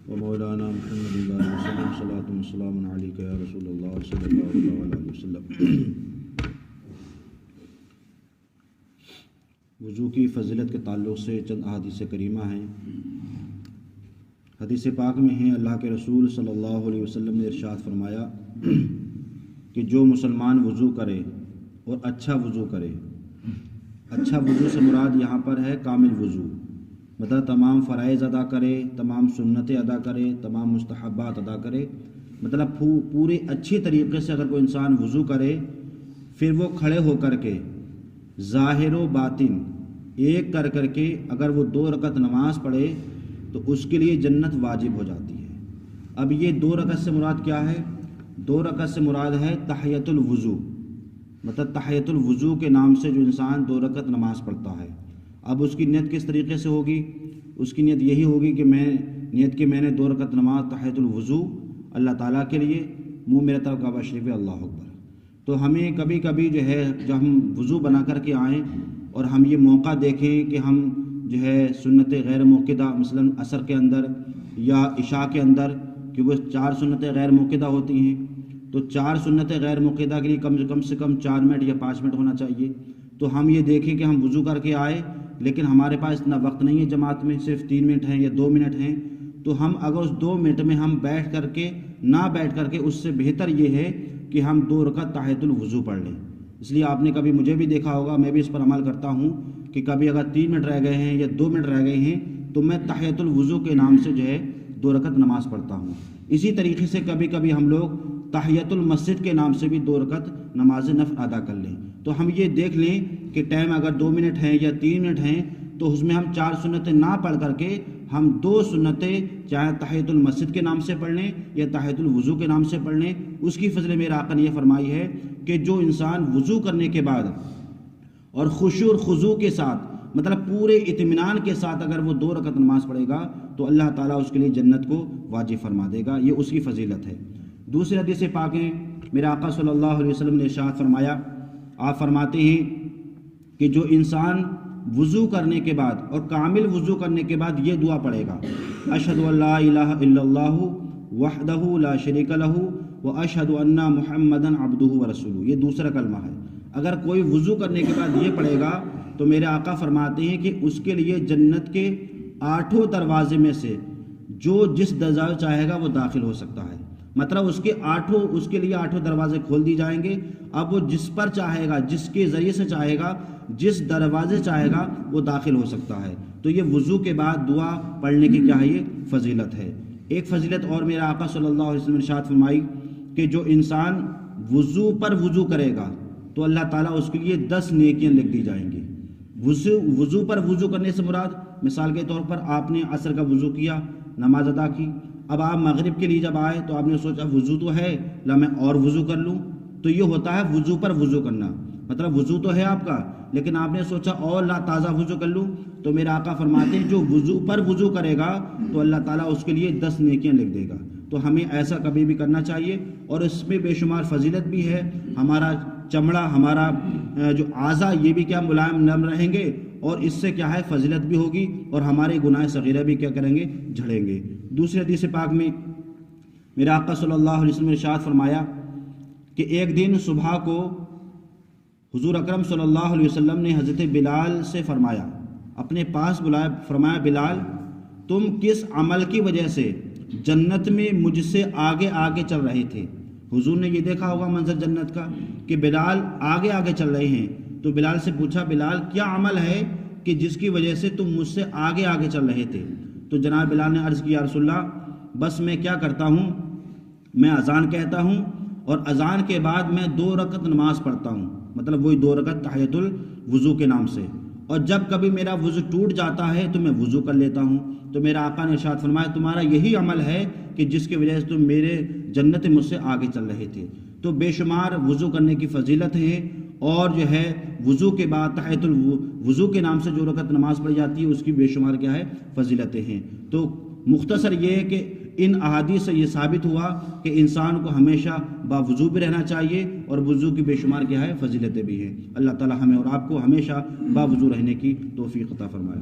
ومولانا محمد وسلم صلاۃ وسلام علیک یا رسول اللہ صلی اللہ علیہ وسلم۔ وضو کی فضیلت کے تعلق سے چند احادیث کریمہ ہیں۔ حدیث پاک میں ہیں اللہ کے رسول صلی اللہ علیہ وسلم نے ارشاد فرمایا کہ جو مسلمان وضو کرے اور اچھا وضو کرے، اچھا وضو سے مراد یہاں پر ہے کامل وضو، مطلب تمام فرائض ادا کرے، تمام سنتیں ادا کرے، تمام مستحبات ادا کرے، مطلب پورے اچھی طریقے سے اگر کوئی انسان وضو کرے، پھر وہ کھڑے ہو کر کے ظاہر و باطن ایک کر کے اگر وہ 2 رکعت نماز پڑھے تو اس کے لیے جنت واجب ہو جاتی ہے۔ اب یہ 2 رکعت سے مراد کیا ہے؟ 2 رکعت سے مراد ہے تحیۃ الوضو، مطلب تحیۃ الوضو کے نام سے جو انسان 2 رکعت نماز پڑھتا ہے۔ اب اس کی نیت کس طریقے سے ہوگی؟ اس کی نیت یہی ہوگی کہ میں نے 2 رکعت نماز تحیۃ الوضو اللہ تعالیٰ کے لیے، منہ میرے طرف کعبہ شریف ہے، اللہ اکبر۔ تو ہمیں کبھی کبھی جو ہے جب ہم وضو بنا کر کے آئیں اور ہم یہ موقع دیکھیں کہ ہم جو ہے سنت غیر موقدہ مثلا عصر کے اندر یا عشاء کے اندر، کیونکہ 4 سنتیں غیر موقدہ ہوتی ہیں، تو 4 سنتیں غیر موقدہ کے لیے کم سے کم 4 منٹ یا 5 منٹ ہونا چاہیے۔ تو ہم یہ دیکھیں کہ ہم وضو کر کے آئے لیکن ہمارے پاس اتنا وقت نہیں ہے جماعت میں، صرف 3 منٹ ہیں یا 2 منٹ ہیں، تو ہم اگر اس 2 منٹ میں ہم بیٹھ کر کے اس سے بہتر یہ ہے کہ ہم 2 رکعت تحیۃ الوضو پڑھ لیں۔ اس لیے آپ نے کبھی مجھے بھی دیکھا ہوگا، میں بھی اس پر عمل کرتا ہوں کہ کبھی اگر 3 منٹ رہ گئے ہیں یا 2 منٹ رہ گئے ہیں تو میں تحیۃ الوضو کے نام سے جو ہے 2 رکعت نماز پڑھتا ہوں۔ اسی طریقے سے کبھی کبھی ہم لوگ تحیۃ المسجد کے نام سے بھی 2 رکعت نماز نفل ادا کر لیں۔ تو ہم یہ دیکھ لیں کہ ٹائم اگر 2 منٹ ہیں یا 3 منٹ ہیں تو اس میں ہم 4 سنتیں نہ پڑھ کر کے ہم 2 سنتیں چاہے تحیۃ المسجد کے نام سے پڑھ لیں یا تحیۃ الوضو کے نام سے پڑھ لیں۔ اس کی فضل میرے آقا نے یہ فرمائی ہے کہ جو انسان وضو کرنے کے بعد اور خشوع اور خضوع کے ساتھ، مطلب پورے اطمینان کے ساتھ اگر وہ 2 رکعت نماز پڑھے گا تو اللہ تعالیٰ اس کے لیے جنت کو واجب فرما دے گا، یہ اس کی فضیلت ہے۔ دوسری حدیث پاک ہے، میرے آقا صلی اللہ علیہ وسلم نے ارشاد فرمایا، آپ فرماتے ہیں کہ جو انسان وضو کرنے کے بعد اور کامل وضو کرنے کے بعد یہ دعا پڑھے گا، اشہد ان لا الہ الا اللہ وحدہ لا شریک لہ واشہد ان محمدا عبدہ ورسولہ، یہ دوسرا کلمہ ہے۔ اگر کوئی وضو کرنے کے بعد یہ پڑھے گا تو میرے آقا فرماتے ہیں کہ اس کے لیے جنت کے 8 دروازے میں سے جو جس دروازے چاہے گا وہ داخل ہو سکتا ہے، مطلب اس کے لیے 8 دروازے کھول دی جائیں گے۔ اب وہ جس پر چاہے گا، جس کے ذریعے سے چاہے گا، جس دروازے چاہے گا وہ داخل ہو سکتا ہے۔ تو یہ وضو کے بعد دعا پڑھنے کی کیا ہے؟ یہ فضیلت ہے۔ ایک فضیلت اور میرے آقا صلی اللہ علیہ وسلم نے ارشاد فرمائی کہ جو انسان وضو پر وضو کرے گا تو اللہ تعالیٰ اس کے لیے 10 نیکیاں لکھ دی جائیں گی۔ وضو پر وضو کرنے سے مراد مثال کے طور پر آپ نے عصر کا وضو کیا، نماز ادا کی، اب آپ مغرب کے لیے جب آئے تو آپ نے سوچا وضو تو ہے، لا میں اور وضو کر لوں، تو یہ ہوتا ہے وضو پر وضو کرنا، مطلب وضو تو ہے آپ کا لیکن آپ نے سوچا اور تازہ وضو کر لوں۔ تو میرے آقا فرماتے ہیں جو وضو پر وضو کرے گا تو اللہ تعالیٰ اس کے لیے 10 نیکیاں لکھ دے گا۔ تو ہمیں ایسا کبھی بھی کرنا چاہیے، اور اس میں بے شمار فضیلت بھی ہے۔ ہمارا چمڑا، ہمارا جو اعضاء یہ بھی کیا ملائم نرم رہیں گے، اور اس سے کیا ہے فضیلت بھی ہوگی، اور ہمارے گناہ صغیرہ بھی کیا کریں گے؟ جھڑیں گے۔ دوسری حدیث پاک میں میرے آقا صلی اللہ علیہ وسلم نے ارشاد فرمایا کہ ایک دن صبح کو حضور اکرم صلی اللہ علیہ وسلم نے حضرت بلال سے فرمایا، اپنے پاس بلایا، فرمایا بلال تم کس عمل کی وجہ سے جنت میں مجھ سے آگے آگے چل رہے تھے؟ حضور نے یہ دیکھا ہوگا منظر جنت کا کہ بلال آگے آگے چل رہے ہیں، تو بلال سے پوچھا بلال کیا عمل ہے کہ جس کی وجہ سے تم مجھ سے آگے آگے چل رہے تھے؟ تو جناب بلال نے عرض کیا، یا رسول اللہ بس میں کیا کرتا ہوں، میں اذان کہتا ہوں اور اذان کے بعد میں 2 رکعت نماز پڑھتا ہوں، مطلب وہی 2 رکعت تحیۃ الوضو کے نام سے، اور جب کبھی میرا وضو ٹوٹ جاتا ہے تو میں وضو کر لیتا ہوں۔ تو میرا آقا نے ارشاد فرمایا تمہارا یہی عمل ہے کہ جس کی وجہ سے تم میرے جنت مجھ سے آگے چل رہے تھے۔ تو بے شمار وضو کرنے کی فضیلت ہے، اور جو ہے وضو کے بعد تحیۃ الوضو کے نام سے جو رکعت نماز پڑھی جاتی ہے اس کی بے شمار کیا ہے فضیلتیں ہیں۔ تو مختصر یہ ہے کہ ان احادیث سے یہ ثابت ہوا کہ انسان کو ہمیشہ باوضو بھی رہنا چاہیے، اور وضو کی بے شمار کیا ہے فضیلتیں بھی ہیں۔ اللہ تعالی ہمیں اور آپ کو ہمیشہ باوضو رہنے کی توفیق عطا فرمائے۔